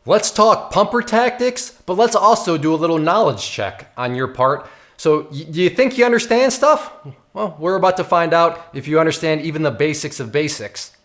Let's talk pumper tactics, but let's also do a little knowledge check on your part. So do you think you understand stuff? Well, we're about to find out if you understand even the basics of basics.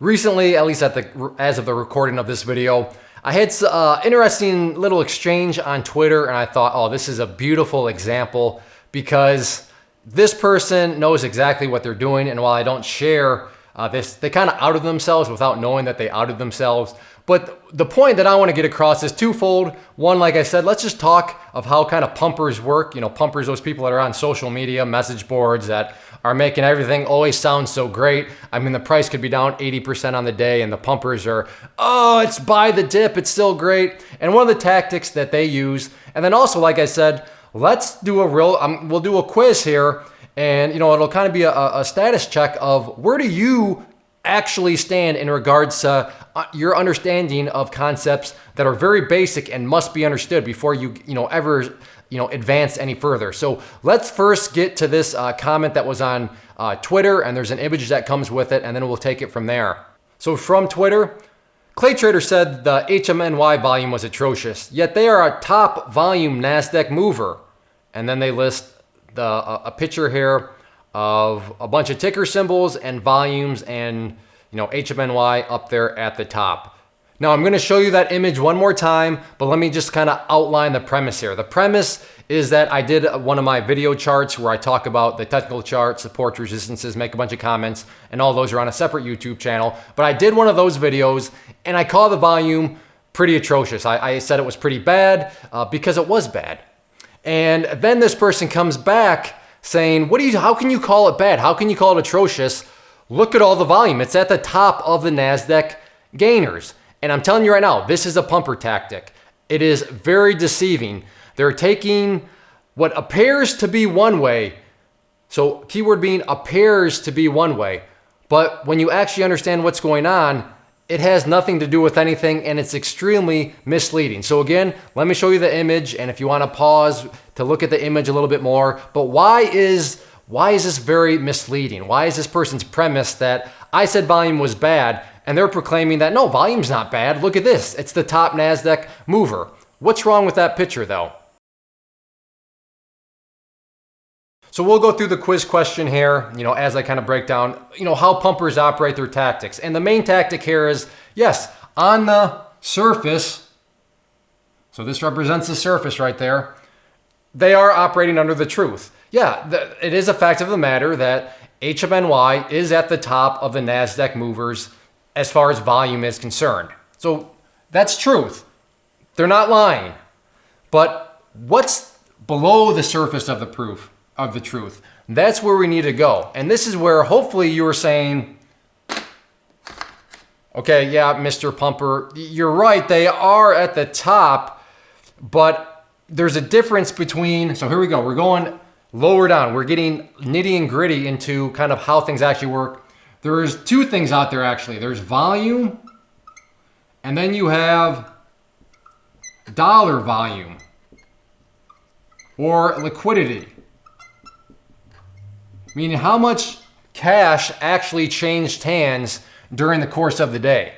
Recently, at least as of the recording of this video, I had an interesting little exchange on Twitter, and I thought, oh, this is a beautiful example because this person knows exactly what they're doing, and while I don't share this, they kind of outed themselves without knowing that they outed themselves. But the point that I want to get across is twofold. One, like I said, let's just talk of how kind of pumpers work. You know, pumpers, those people that are on social media, message boards that are making everything always sound so great. I mean, the price could be down 80% on the day and the pumpers are, oh, it's buy the dip, it's still great. And one of the tactics that they use, and then also, like I said, let's do we'll do a quiz here, and you know, it'll kind of be a status check of where do you actually stand in regards to your understanding of concepts that are very basic and must be understood before you ever advance any further. So let's first get to this comment that was on Twitter, and there's an image that comes with it, and then we'll take it from there. So from Twitter, Clay Trader said the HMNY volume was atrocious, yet they are a top volume NASDAQ mover. And then they list a picture here of a bunch of ticker symbols and volumes and HMNY up there at the top. Now I'm going to show you that image one more time, but let me just kind of outline the premise here. The premise is that I did one of my video charts where I talk about the technical chart, support, resistances, make a bunch of comments, and all those are on a separate YouTube channel. But I did one of those videos and I call the volume pretty atrocious. I said it was pretty bad because it was bad. And then this person comes back saying, how can you call it bad? How can you call it atrocious? Look at all the volume. It's at the top of the NASDAQ gainers. And I'm telling you right now, this is a pumper tactic. It is very deceiving. They're taking what appears to be one way. So keyword being appears to be one way. But when you actually understand what's going on, it has nothing to do with anything, and it's extremely misleading. So again, let me show you the image, and if you want to pause to look at the image a little bit more, but why is this very misleading? Why is this person's premise that I said volume was bad, and they're proclaiming that, no, volume's not bad. Look at this. It's the top NASDAQ mover. What's wrong with that picture, though? So we'll go through the quiz question here, as I kind of break down, how pumpers operate their tactics. And the main tactic here is, yes, on the surface, so this represents the surface right there, they are operating under the truth. Yeah, it is a fact of the matter that HMNY is at the top of the NASDAQ movers as far as volume is concerned. So that's truth. They're not lying. But what's below the surface of the truth? That's where we need to go. And this is where hopefully you were saying, okay, yeah, Mr. Pumper, you're right. They are at the top, but there's a difference between, so here we go. We're going lower down. We're getting nitty and gritty into kind of how things actually work. There's two things out there actually. There's volume, and then you have dollar volume or liquidity. Meaning how much cash actually changed hands during the course of the day.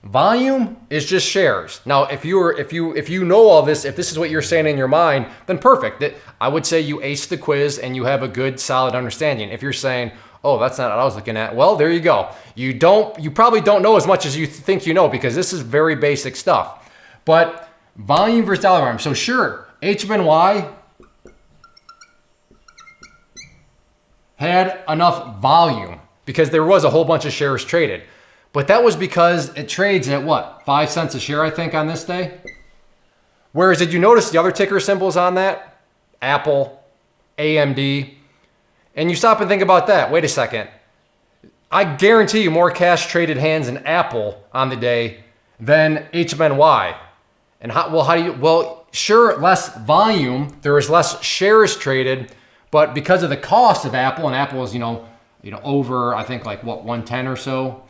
Volume is just shares. Now, if you know all this, if this is what you're saying in your mind, then perfect. I would say you aced the quiz and you have a good, solid understanding. If you're saying, oh, that's not what I was looking at, well, there you go. You probably don't know as much as you think you know because this is very basic stuff. But volume versus dollar volume. So sure, HMNY had enough volume because there was a whole bunch of shares traded. But that was because it trades at what? 5 cents a share, I think, on this day? Whereas, did you notice the other ticker symbols on that? Apple, AMD. And you stop and think about that. Wait a second. I guarantee you more cash traded hands in Apple on the day than HMNY. And sure, less volume. There was less shares traded. But because of the cost of Apple, and Apple is, over, I think, like, 110 or so.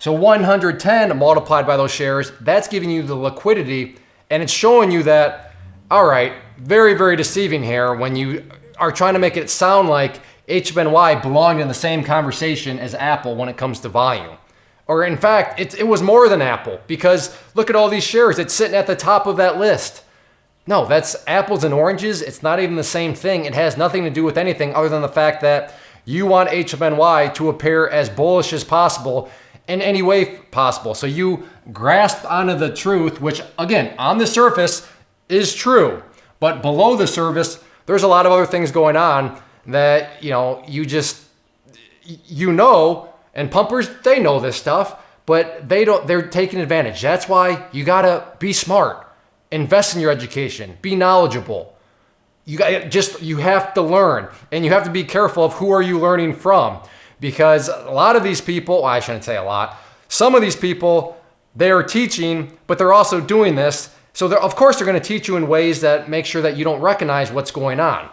So 110 multiplied by those shares, that's giving you the liquidity, and it's showing you that, all right, very, very deceiving here when you are trying to make it sound like HMNY belonged in the same conversation as Apple when it comes to volume. Or in fact, it was more than Apple, because look at all these shares. It's sitting at the top of that list. No, that's apples and oranges. It's not even the same thing. It has nothing to do with anything other than the fact that you want HMNY to appear as bullish as possible in any way possible. So you grasp onto the truth, which again, on the surface is true, but below the surface, there's a lot of other things going on that, and pumpers, they know this stuff, but they're taking advantage. That's why you gotta be smart, invest in your education, be knowledgeable. You have to learn, and you have to be careful of who are you learning from, because a lot of these people, well, I shouldn't say a lot, some of these people, they are teaching, but they're also doing this. So of course they're gonna teach you in ways that make sure that you don't recognize what's going on.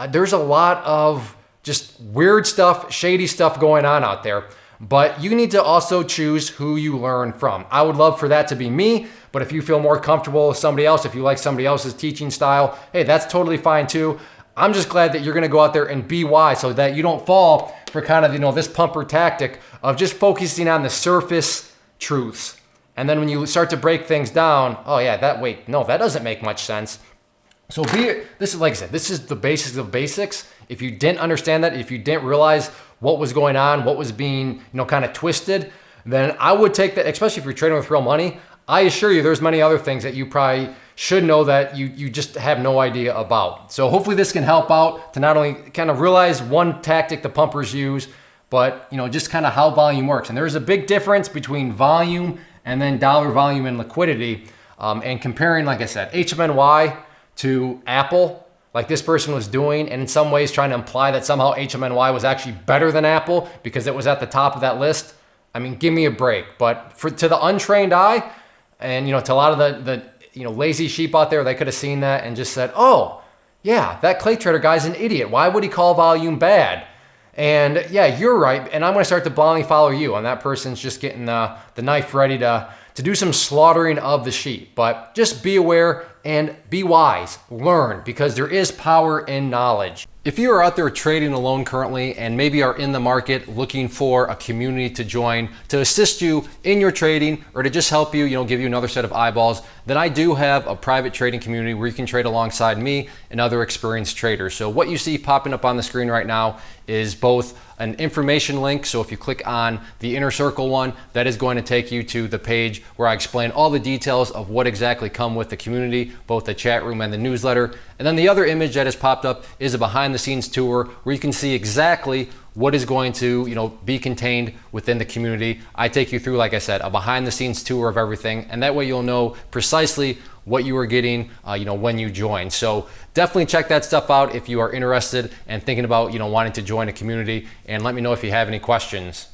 There's a lot of just weird stuff, shady stuff going on out there. But you need to also choose who you learn from. I would love for that to be me, but if you feel more comfortable with somebody else, if you like somebody else's teaching style, hey, that's totally fine too. I'm just glad that you're gonna go out there and be wise so that you don't fall for kind of, this pumper tactic of just focusing on the surface truths. And then when you start to break things down, oh yeah, that doesn't make much sense. So this is, like I said, this is the basics of basics. If you didn't understand that, if you didn't realize what was going on, what was being, kind of twisted, then I would take that, especially if you're trading with real money. I assure you there's many other things that you probably should know that you just have no idea about. So hopefully this can help out to not only kind of realize one tactic the pumpers use, but just kind of how volume works. And there's a big difference between volume and then dollar volume and liquidity. And comparing, like I said, HMNY to Apple, like this person was doing, and in some ways trying to imply that somehow HMNY was actually better than Apple because it was at the top of that list. I mean, give me a break. But to the untrained eye, and to a lot of the lazy sheep out there, they could have seen that and just said, oh, yeah, that Clay Trader guy's an idiot. Why would he call volume bad? And yeah, you're right. And I'm gonna start to blindly follow you. And that person's just getting the knife ready to do some slaughtering of the sheep. But just be aware and be wise, learn, because there is power in knowledge. If you are out there trading alone currently and maybe are in the market looking for a community to join to assist you in your trading or to just help you, give you another set of eyeballs, then I do have a private trading community where you can trade alongside me and other experienced traders. So what you see popping up on the screen right now is both an information link. So if you click on the inner circle one, that is going to take you to the page where I explain all the details of what exactly come with the community, both the chat room and the newsletter. And then the other image that has popped up is a behind the scenes tour where you can see exactly what is going to be contained within the community. I take you through, like I said, a behind the scenes tour of everything, and that way you'll know precisely what you are getting when you join. So definitely check that stuff out if you are interested and thinking about wanting to join a community, and let me know if you have any questions.